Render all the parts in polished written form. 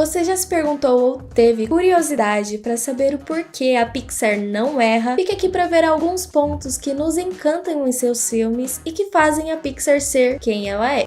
Você já se perguntou ou teve curiosidade para saber o porquê a Pixar não erra? Fique aqui para ver alguns pontos que nos encantam em seus filmes e que fazem a Pixar ser quem ela é.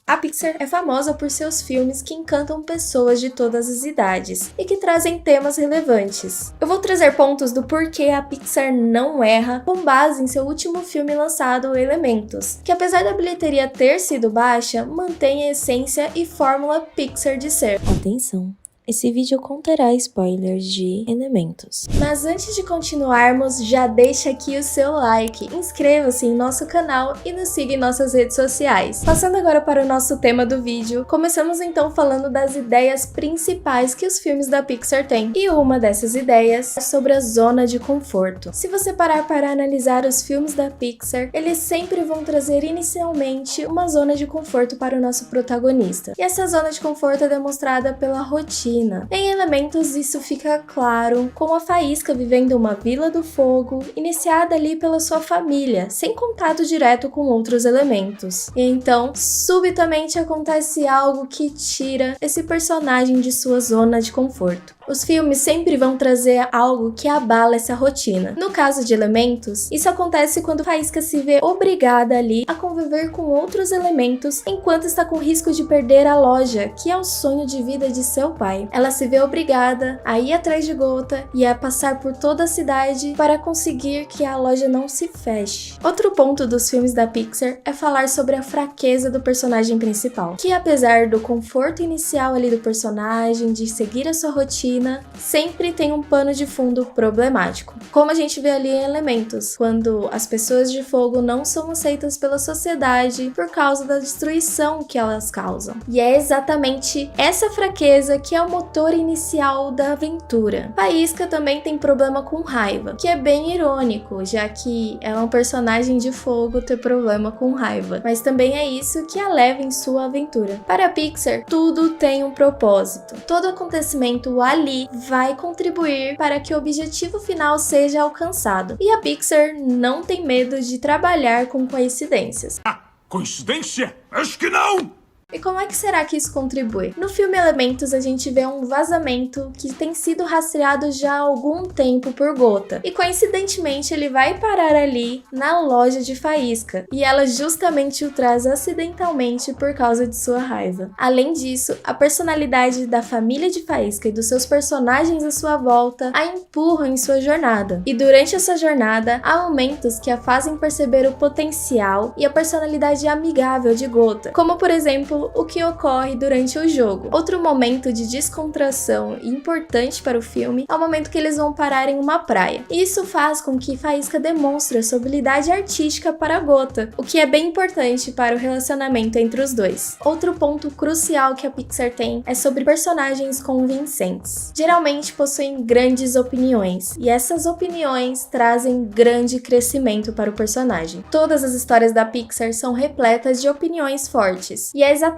A Pixar é famosa por seus filmes que encantam pessoas de todas as idades e que trazem temas relevantes. Eu vou trazer pontos do porquê a Pixar não erra com base em seu último filme lançado, Elementos, que apesar da bilheteria ter sido baixa, mantém a essência e fórmula Pixar de ser. Atenção! Esse vídeo conterá spoilers de Elementos. Mas antes de continuarmos, já deixa aqui o seu like, inscreva-se em nosso canal e nos siga em nossas redes sociais. Passando agora para o nosso tema do vídeo, começamos então falando das ideias principais que os filmes da Pixar têm. E uma dessas ideias é sobre a zona de conforto. Se você parar para analisar os filmes da Pixar, eles sempre vão trazer inicialmente uma zona de conforto para o nosso protagonista. E essa zona de conforto é demonstrada pela rotina. Em Elementos, isso fica claro com a Faísca vivendo uma Vila do Fogo, iniciada ali pela sua família, sem contato direto com outros elementos. E então, subitamente acontece algo que tira esse personagem de sua zona de conforto. Os filmes sempre vão trazer algo que abala essa rotina. No caso de Elementos, isso acontece quando Faísca se vê obrigada ali a conviver com outros elementos enquanto está com risco de perder a loja, que é o sonho de vida de seu pai. Ela se vê obrigada a ir atrás de Gota e a passar por toda a cidade para conseguir que a loja não se feche. Outro ponto dos filmes da Pixar é falar sobre a fraqueza do personagem principal, que apesar do conforto inicial ali do personagem, de seguir a sua rotina, sempre tem um pano de fundo problemático. Como a gente vê ali em Elementos, quando as pessoas de fogo não são aceitas pela sociedade por causa da destruição que elas causam. E é exatamente essa fraqueza que é o motor inicial da aventura. Faísca também tem problema com raiva, que é bem irônico, já que ela é um personagem de fogo ter problema com raiva. Mas também é isso que a leva em sua aventura. Para a Pixar, tudo tem um propósito. Todo acontecimento ali vai contribuir para que o objetivo final seja alcançado. E a Pixar não tem medo de trabalhar com coincidências. Coincidência? Acho que não! E como é que será que isso contribui? No filme Elementos, a gente vê um vazamento que tem sido rastreado já há algum tempo por Gota. E coincidentemente, ele vai parar ali na loja de Faísca. E ela justamente o traz acidentalmente por causa de sua raiva. Além disso, a personalidade da família de Faísca e dos seus personagens à sua volta a empurram em sua jornada. E durante essa jornada, há momentos que a fazem perceber o potencial e a personalidade amigável de Gota. Como, por exemplo, o que ocorre durante o jogo. Outro momento de descontração importante para o filme é o momento que eles vão parar em uma praia. E isso faz com que Faísca demonstre a sua habilidade artística para Gota, o que é bem importante para o relacionamento entre os dois. Outro ponto crucial que a Pixar tem é sobre personagens convincentes. Geralmente possuem grandes opiniões, e essas opiniões trazem grande crescimento para o personagem. Todas as histórias da Pixar são repletas de opiniões fortes, e é exatamente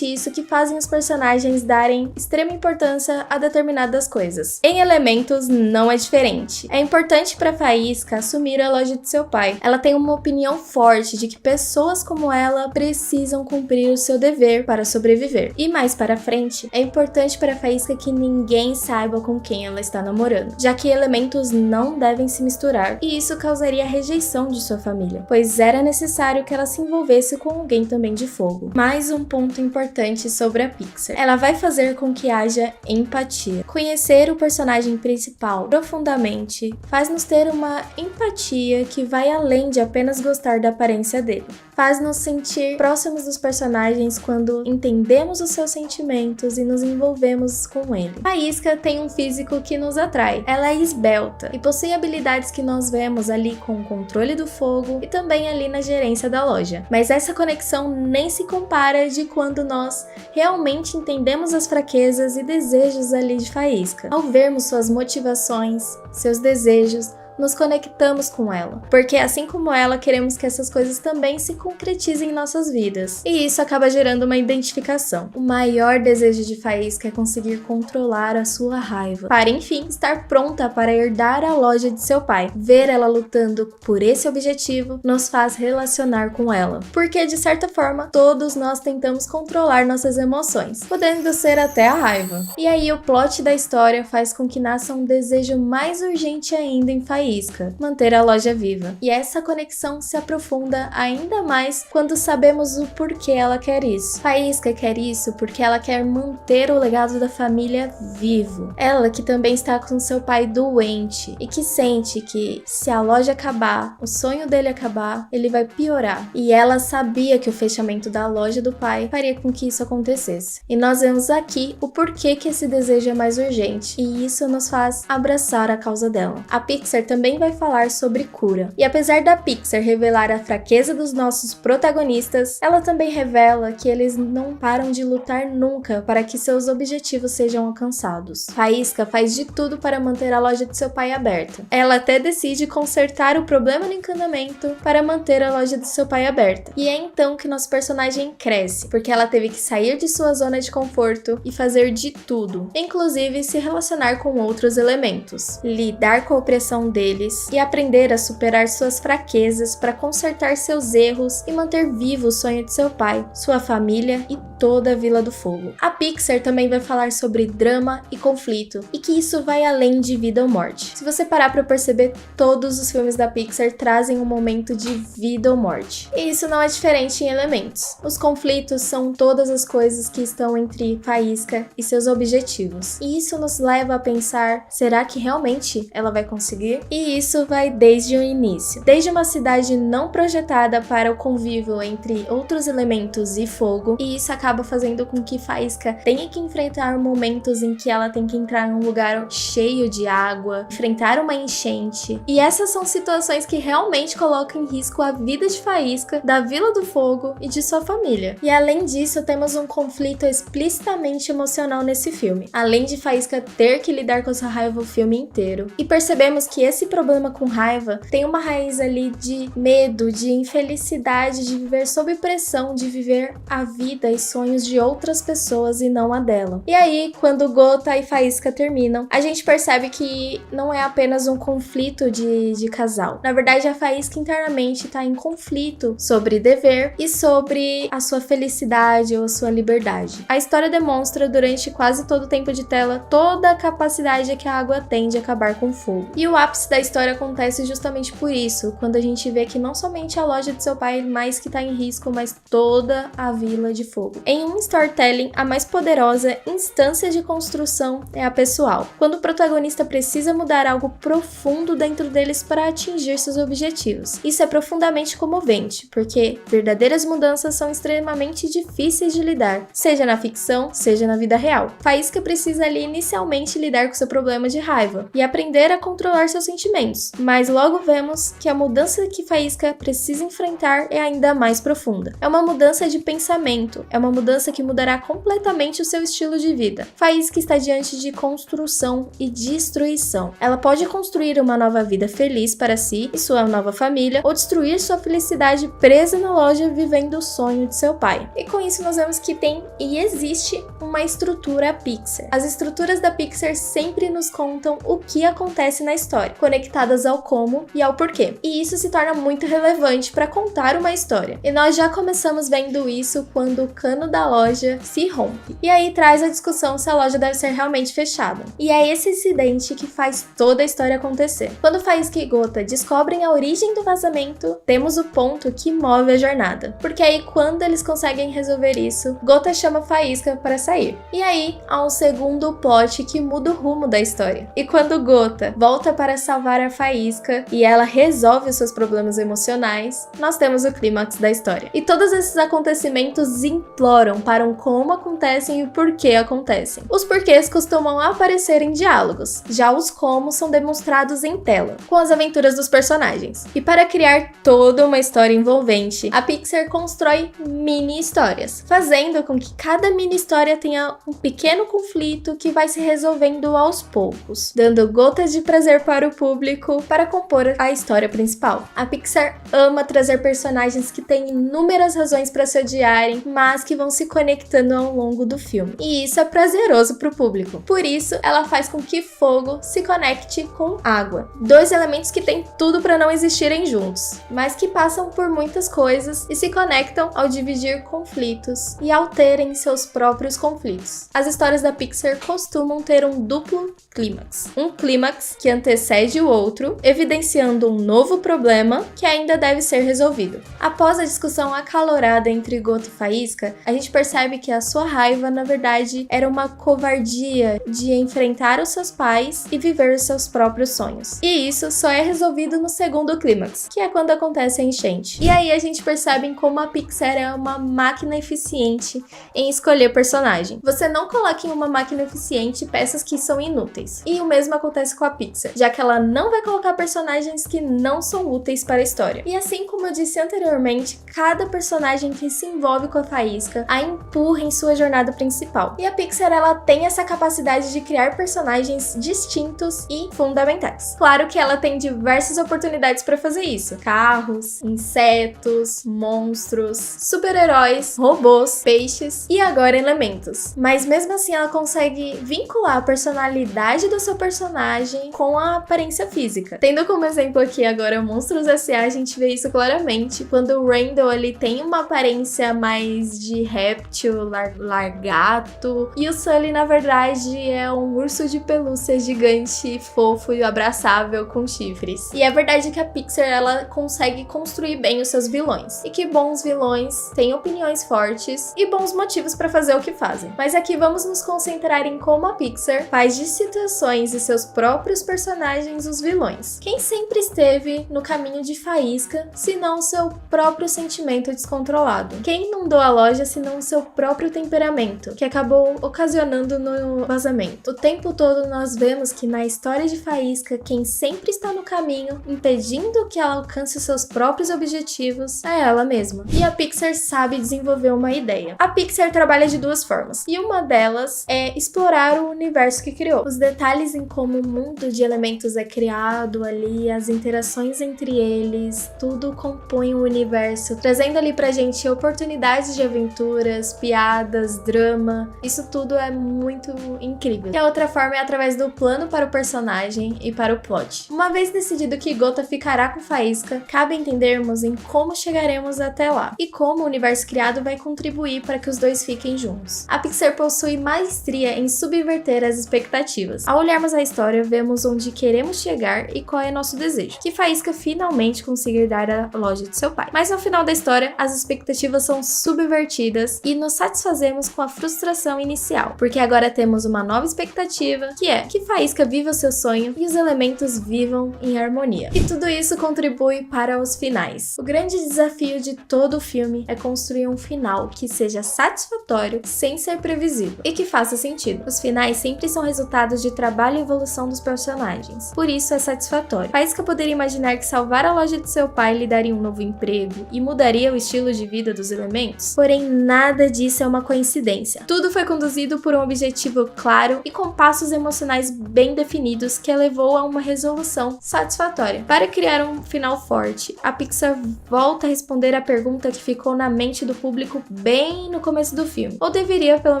isso que fazem os personagens darem extrema importância a determinadas coisas. Em Elementos não é diferente. É importante para Faísca assumir a loja de seu pai. Ela tem uma opinião forte de que pessoas como ela precisam cumprir o seu dever para sobreviver. E mais para frente, é importante para Faísca que ninguém saiba com quem ela está namorando, já que elementos não devem se misturar, e isso causaria a rejeição de sua família, pois era necessário que ela se envolvesse com alguém também de fogo. Mais um ponto importante sobre a Pixar. Ela vai fazer com que haja empatia. Conhecer o personagem principal profundamente faz-nos ter uma empatia que vai além de apenas gostar da aparência dele. Faz-nos sentir próximos dos personagens quando entendemos os seus sentimentos e nos envolvemos com ele. Faísca tem um físico que nos atrai. Ela é esbelta e possui habilidades que nós vemos ali com o controle do fogo e também ali na gerência da loja. Mas essa conexão nem se compara de quando nós realmente entendemos as fraquezas e desejos ali de Faísca. Ao vermos suas motivações, seus desejos, nos conectamos com ela, porque assim como ela, queremos que essas coisas também se concretizem em nossas vidas, e isso acaba gerando uma identificação. O maior desejo de Faísca é conseguir controlar a sua raiva, para enfim estar pronta para herdar a loja de seu pai. Ver ela lutando por esse objetivo nos faz relacionar com ela, porque de certa forma todos nós tentamos controlar nossas emoções, podendo ser até a raiva. E aí o plot da história faz com que nasça um desejo mais urgente ainda em Faísca, manter a loja viva. E essa conexão se aprofunda ainda mais quando sabemos o porquê ela quer isso. Faísca quer isso porque ela quer manter o legado da família vivo. Ela que também está com seu pai doente e que sente que se a loja acabar, o sonho dele acabar, ele vai piorar. E ela sabia que o fechamento da loja do pai faria com que isso acontecesse. E nós vemos aqui o porquê que esse desejo é mais urgente, e isso nos faz abraçar a causa dela. A Pixar também vai falar sobre cura. E apesar da Pixar revelar a fraqueza dos nossos protagonistas, ela também revela que eles não param de lutar nunca para que seus objetivos sejam alcançados. Faísca faz de tudo para manter a loja de seu pai aberta. Ela até decide consertar o problema do encanamento para manter a loja de seu pai aberta. E é então que nosso personagem cresce, porque ela teve que sair de sua zona de conforto e fazer de tudo, inclusive se relacionar com outros elementos, lidar com a opressão deles e aprender a superar suas fraquezas para consertar seus erros e manter vivo o sonho de seu pai, sua família e toda a Vila do Fogo. A Pixar também vai falar sobre drama e conflito, e que isso vai além de vida ou morte. Se você parar para perceber, todos os filmes da Pixar trazem um momento de vida ou morte. E isso não é diferente em Elementos. Os conflitos são todas as coisas que estão entre Faísca e seus objetivos. E isso nos leva a pensar, será que realmente ela vai conseguir? E isso vai desde o início. Desde uma cidade não projetada para o convívio entre outros elementos e fogo, e isso acaba fazendo com que Faísca tenha que enfrentar momentos em que ela tem que entrar em um lugar cheio de água, enfrentar uma enchente. E essas são situações que realmente colocam em risco a vida de Faísca, da Vila do Fogo e de sua família. E além disso, temos um conflito explicitamente emocional nesse filme, além de Faísca ter que lidar com essa raiva o filme inteiro. E percebemos que esse problema com raiva tem uma raiz ali de medo, de infelicidade, de viver sob pressão, de viver a vida e sonhos de outras pessoas e não a dela. E aí, quando Gota e Faísca terminam, a gente percebe que não é apenas um conflito de casal. Na verdade, a Faísca internamente está em conflito sobre dever e sobre a sua felicidade ou a sua liberdade. A história demonstra durante quase todo o tempo de tela toda a capacidade que a água tem de acabar com o fogo. E o ápice da história acontece justamente por isso, quando a gente vê que não somente a loja de seu pai mais que está em risco, mas toda a Vila de Fogo. Em um storytelling, a mais poderosa instância de construção é a pessoal, quando o protagonista precisa mudar algo profundo dentro deles para atingir seus objetivos. Isso é profundamente comovente, porque verdadeiras mudanças são extremamente difíceis de lidar, seja na ficção, seja na vida real. Faísca precisa ali inicialmente lidar com seu problema de raiva e aprender a controlar seus sentimentos, mas logo vemos que a mudança que Faísca precisa enfrentar é ainda mais profunda. É uma mudança de pensamento, é uma mudança que mudará completamente o seu estilo de vida. Faísca está diante de construção e destruição. Ela pode construir uma nova vida feliz para si e sua nova família, ou destruir sua felicidade presa na loja vivendo o sonho de seu pai. E com isso nós vemos que tem e existe uma estrutura Pixar. As estruturas da Pixar sempre nos contam o que acontece na história, conectadas ao como e ao porquê. E isso se torna muito relevante para contar uma história. E nós já começamos vendo isso quando o cano da loja se rompe. E aí traz a discussão se a loja deve ser realmente fechada. E é esse incidente que faz toda a história acontecer. Quando Faísca e Gota descobrem a origem do vazamento, temos o ponto que move a jornada. Porque aí quando eles conseguem resolver isso, Gota chama Faísca para sair. E aí há um segundo plot que muda o rumo da história. E quando Gota volta para salvar a Faísca e ela resolve os seus problemas emocionais, nós temos o clímax da história. E todos esses acontecimentos imploram para um como acontecem e por que acontecem. Os porquês costumam aparecer em diálogos, já os como são demonstrados em tela, com as aventuras dos personagens. E para criar toda uma história envolvente, a Pixar constrói mini histórias, fazendo com que cada mini história tenha um pequeno conflito que vai se resolvendo aos poucos, dando gotas de prazer para o público público para compor a história principal. A Pixar ama trazer personagens que têm inúmeras razões para se odiarem, mas que vão se conectando ao longo do filme. E isso é prazeroso para o público. Por isso, ela faz com que fogo se conecte com água. Dois elementos que têm tudo para não existirem juntos, mas que passam por muitas coisas e se conectam ao dividir conflitos e ao terem seus próprios conflitos. As histórias da Pixar costumam ter um duplo clímax. Um clímax que antecede o outro, evidenciando um novo problema que ainda deve ser resolvido. Após a discussão acalorada entre Goto e Faísca, a gente percebe que a sua raiva, na verdade, era uma covardia de enfrentar os seus pais e viver os seus próprios sonhos. E isso só é resolvido no segundo clímax, que é quando acontece a enchente. E aí a gente percebe como a Pixar é uma máquina eficiente em escolher personagem. Você não coloca em uma máquina eficiente peças que são inúteis. E o mesmo acontece com a Pixar, já que ela não vai colocar personagens que não são úteis para a história. E assim como eu disse anteriormente, cada personagem que se envolve com a Faísca a empurra em sua jornada principal. E a Pixar, ela tem essa capacidade de criar personagens distintos e fundamentais. Claro que ela tem diversas oportunidades para fazer isso. Carros, insetos, monstros, super-heróis, robôs, peixes e agora elementos. Mas mesmo assim ela consegue vincular a personalidade do seu personagem com a aparência física. Tendo como exemplo aqui agora Monstros S.A., a gente vê isso claramente quando o Randall ele tem uma aparência mais de réptil, largato, e o Sully na verdade é um urso de pelúcia gigante, fofo e abraçável com chifres. E é verdade que a Pixar ela consegue construir bem os seus vilões, e que bons vilões têm opiniões fortes e bons motivos para fazer o que fazem. Mas aqui vamos nos concentrar em como a Pixar faz de situações e seus próprios personagens os vilões. Quem sempre esteve no caminho de Faísca, senão o seu próprio sentimento descontrolado? Quem inundou a loja, senão o seu próprio temperamento, que acabou ocasionando no vazamento? O tempo todo nós vemos que na história de Faísca, quem sempre está no caminho, impedindo que ela alcance os seus próprios objetivos, é ela mesma. E a Pixar sabe desenvolver uma ideia. A Pixar trabalha de duas formas, e uma delas é explorar o universo que criou. Os detalhes em como o mundo de elementos é criado ali, as interações entre eles, tudo compõe o universo, trazendo ali pra gente oportunidades de aventuras, piadas, drama. Isso tudo é muito incrível. E a outra forma é através do plano para o personagem e para o plot. Uma vez decidido que Gota ficará com Faísca, cabe entendermos em como chegaremos até lá e como o universo criado vai contribuir para que os dois fiquem juntos. A Pixar possui maestria em subverter as expectativas. Ao olharmos a história, vemos onde queremos chegar e qual é nosso desejo. Que Faísca finalmente consiga herdar a loja de seu pai. Mas no final da história, as expectativas são subvertidas e nos satisfazemos com a frustração inicial, porque agora temos uma nova expectativa, que é que Faísca viva o seu sonho e os elementos vivam em harmonia. E tudo isso contribui para os finais. O grande desafio de todo o filme é construir um final que seja satisfatório sem ser previsível e que faça sentido. Os finais sempre são resultados de trabalho e evolução dos personagens, por isso é satisfatório. Faísca poderia imaginar que salvar a loja de seu pai lhe daria um novo emprego e mudaria o estilo de vida dos elementos, porém nada disso é uma coincidência. Tudo foi conduzido por um objetivo claro e com passos emocionais bem definidos que levou a uma resolução satisfatória. Para criar um final forte, a Pixar volta a responder a pergunta que ficou na mente do público bem no começo do filme, ou deveria pelo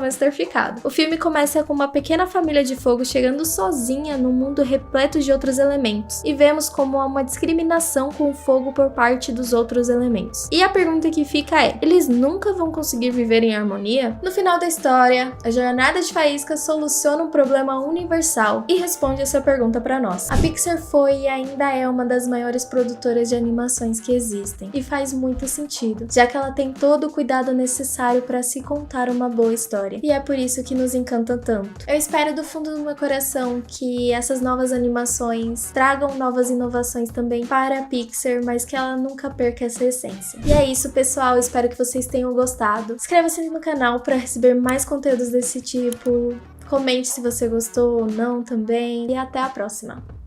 menos ter ficado. O filme começa com uma pequena família de fogo chegando sozinha num mundo repleto de outros elementos, e vemos como há uma discriminação com o fogo por parte dos outros elementos. E a pergunta que fica é: eles nunca vão conseguir viver em harmonia? No final da história, a jornada de Faísca soluciona um problema universal e responde essa pergunta para nós. A Pixar foi e ainda é uma das maiores produtoras de animações que existem, e faz muito sentido, já que ela tem todo o cuidado necessário para se contar uma boa história, e é por isso que nos encanta tanto. Eu espero do fundo do meu coração que essas novas animações tragam novas inovações também para a Pixar, mas que ela nunca perca essa essência. E é isso, pessoal, espero que vocês tenham gostado. Inscreva-se no canal para receber mais conteúdos desse tipo. Comente se você gostou ou não também, e até a próxima!